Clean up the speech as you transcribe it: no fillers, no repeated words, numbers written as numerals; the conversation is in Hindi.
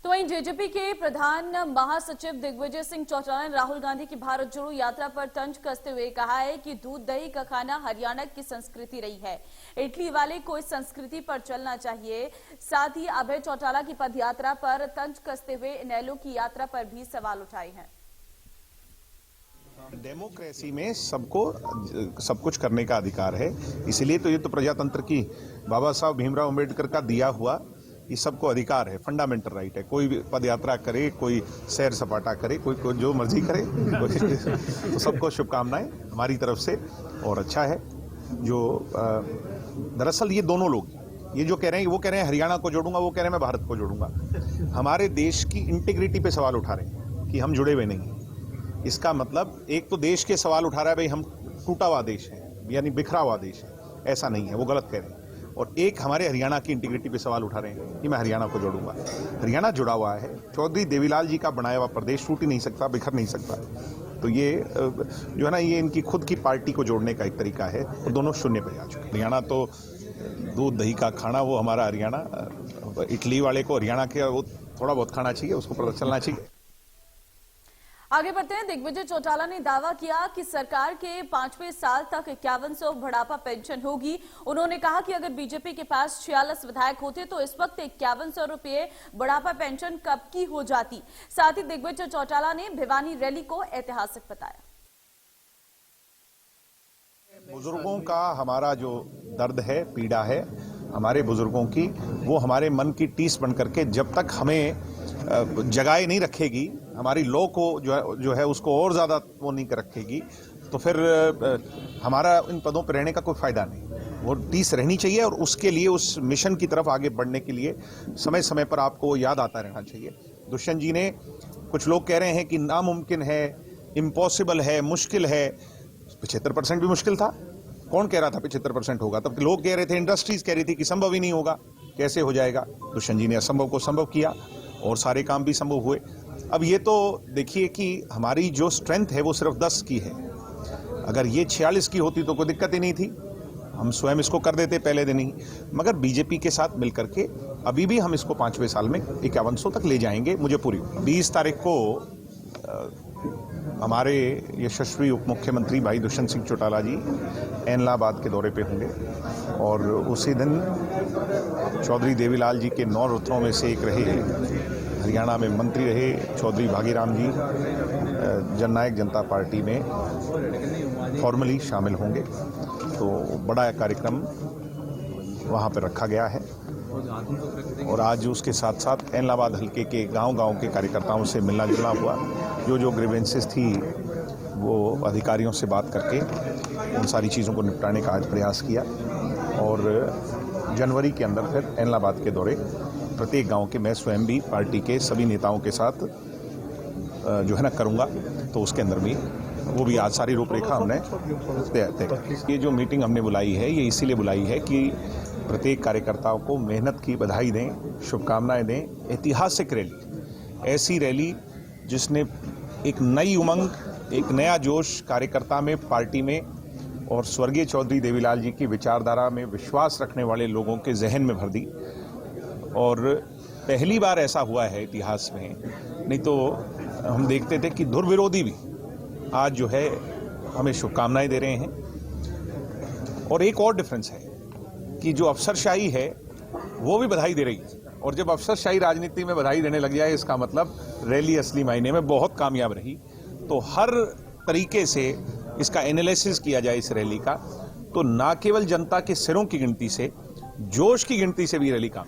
तो वहीं जेजेपी के प्रधान महासचिव दिग्विजय सिंह चौटाला ने राहुल गांधी की भारत जोड़ो यात्रा पर तंज कसते हुए कहा है कि दूध दही का खाना हरियाणा की संस्कृति रही है। इटली वाले को इस संस्कृति पर चलना चाहिए। साथ ही अभय चौटाला की पदयात्रा पर तंज कसते हुए इनेलो की यात्रा पर भी सवाल उठाए हैं। डेमोक्रेसी में सबको सब कुछ करने का अधिकार है, इसलिए तो ये तो प्रजातंत्र की बाबा साहब भीमराव अंबेडकर का दिया हुआ ये सबको अधिकार है, फंडामेंटल राइट है। कोई भी पद यात्रा करे, कोई सैर सपाटा करे, कोई जो मर्जी करे, तो सबको शुभकामनाएं हमारी तरफ से। और अच्छा है जो दरअसल ये दोनों लोग ये जो कह रहे हैं, वो कह रहे हैं हरियाणा को जोड़ूंगा, वो कह रहे हैं मैं भारत को जोड़ूंगा। हमारे देश की इंटीग्रिटी पे सवाल उठा रहे हैं कि हम जुड़े हुए नहीं। इसका मतलब एक तो देश के सवाल उठा रहा है भाई हम टूटा हुआ देश है, यानी बिखरा हुआ देश है, ऐसा नहीं है, वो गलत कह रहे हैं। और एक हमारे हरियाणा की इंटीग्रिटी पे सवाल उठा रहे हैं कि मैं हरियाणा को जोड़ूंगा। हरियाणा जुड़ा हुआ है, चौधरी देवीलाल जी का बनाया हुआ प्रदेश टूट ही नहीं सकता, बिखर नहीं सकता। तो ये जो है ना, ये इनकी खुद की पार्टी को जोड़ने का एक तरीका है, और दोनों शून्य पे जा चुके। हरियाणा तो दूध दही का खाना, वो हमारा हरियाणा, इटली वाले को हरियाणा के वो थोड़ा बहुत खाना चाहिए, उसको पता चलना चाहिए। आगे बढ़ते हैं। दिग्विजय चौटाला ने दावा किया कि सरकार के 5वें साल तक 5100 बुढ़ापा पेंशन होगी। उन्होंने कहा कि अगर बीजेपी के पास 46 विधायक होते तो इस वक्त 5100 रुपये बुढ़ापा पेंशन कब की हो जाती। साथ ही दिग्विजय चौटाला ने भिवानी रैली को ऐतिहासिक बताया। बुजुर्गों का हमारा जो दर्द है, पीड़ा है हमारे बुजुर्गों की, वो हमारे मन की टीस बन करके जब तक हमें जगाए नहीं रखेगी, हमारी लौ को जो है उसको और ज़्यादा वो नहीं कर रखेगी, तो फिर हमारा इन पदों पर रहने का कोई फ़ायदा नहीं। वो टीस रहनी चाहिए, और उसके लिए, उस मिशन की तरफ आगे बढ़ने के लिए समय समय पर आपको याद आता रहना चाहिए। दुष्यंत जी ने, कुछ लोग कह रहे हैं कि नामुमकिन है, इम्पॉसिबल है, मुश्किल है। 75% भी मुश्किल था। कौन कह रहा था 75% होगा? तब लोग कह रहे थे, इंडस्ट्रीज कह रही थी कि संभव ही नहीं होगा, कैसे हो जाएगा। दुष्यंत जी ने असंभव को संभव किया और सारे काम भी संभव हुए। अब ये तो देखिए कि हमारी जो स्ट्रेंथ है वो सिर्फ 10 की है। अगर ये 46 की होती तो कोई दिक्कत ही नहीं थी, हम स्वयं इसको कर देते पहले दिन ही। मगर बीजेपी के साथ मिलकर के अभी भी हम इसको 5वें साल में 5100 तक ले जाएंगे, मुझे पूरी। 20 तारीख को हमारे यशस्वी उप मुख्यमंत्री भाई दुष्यंत सिंह चौटाला जी ऐलाहाबाद के दौरे पे होंगे, और उसी दिन चौधरी देवीलाल जी के 9 रत्नों में से एक रहे, हरियाणा में मंत्री रहे चौधरी भागीराम जी, जननायक जनता पार्टी में फॉर्मली शामिल होंगे। तो बड़ा कार्यक्रम वहाँ पर रखा गया है, और आज उसके साथ साथ ऐलाहाबाद हल्के के गांव-गांव के कार्यकर्ताओं से मिलना जुलना हुआ। जो ग्रीवेंसेस थी वो अधिकारियों से बात करके उन सारी चीज़ों को निपटाने का आज प्रयास किया, और जनवरी के अंदर फिर ऐलाहाबाद के दौरे प्रत्येक गांव के मैं स्वयं भी पार्टी के सभी नेताओं के साथ जो है ना करूंगा। तो उसके अंदर भी वो भी आज सारी रूपरेखा हमने तय कर। ये जो मीटिंग हमने बुलाई है, ये इसीलिए बुलाई है कि प्रत्येक कार्यकर्ताओं को मेहनत की बधाई दें, शुभकामनाएं दें। ऐतिहासिक रैली, ऐसी रैली जिसने एक नई उमंग, एक नया जोश कार्यकर्ता में, पार्टी में, और स्वर्गीय चौधरी देवीलाल जी की विचारधारा में विश्वास रखने वाले लोगों के जहन में भर दी। और पहली बार ऐसा हुआ है इतिहास में, नहीं तो हम देखते थे कि धुरविरोधी भी आज जो है हमें शुभकामनाएं दे रहे हैं। और एक और डिफरेंस है कि जो अफसरशाही है वो भी बधाई दे रही है, और जब अफसरशाही राजनीति में बधाई देने लग जाए, इसका मतलब रैली असली मायने में बहुत कामयाब रही। तो हर तरीके से इसका एनालिसिस किया जाए इस रैली का, तो ना केवल जनता के सिरों की गिनती से, जोश की गिनती से भी रैली काम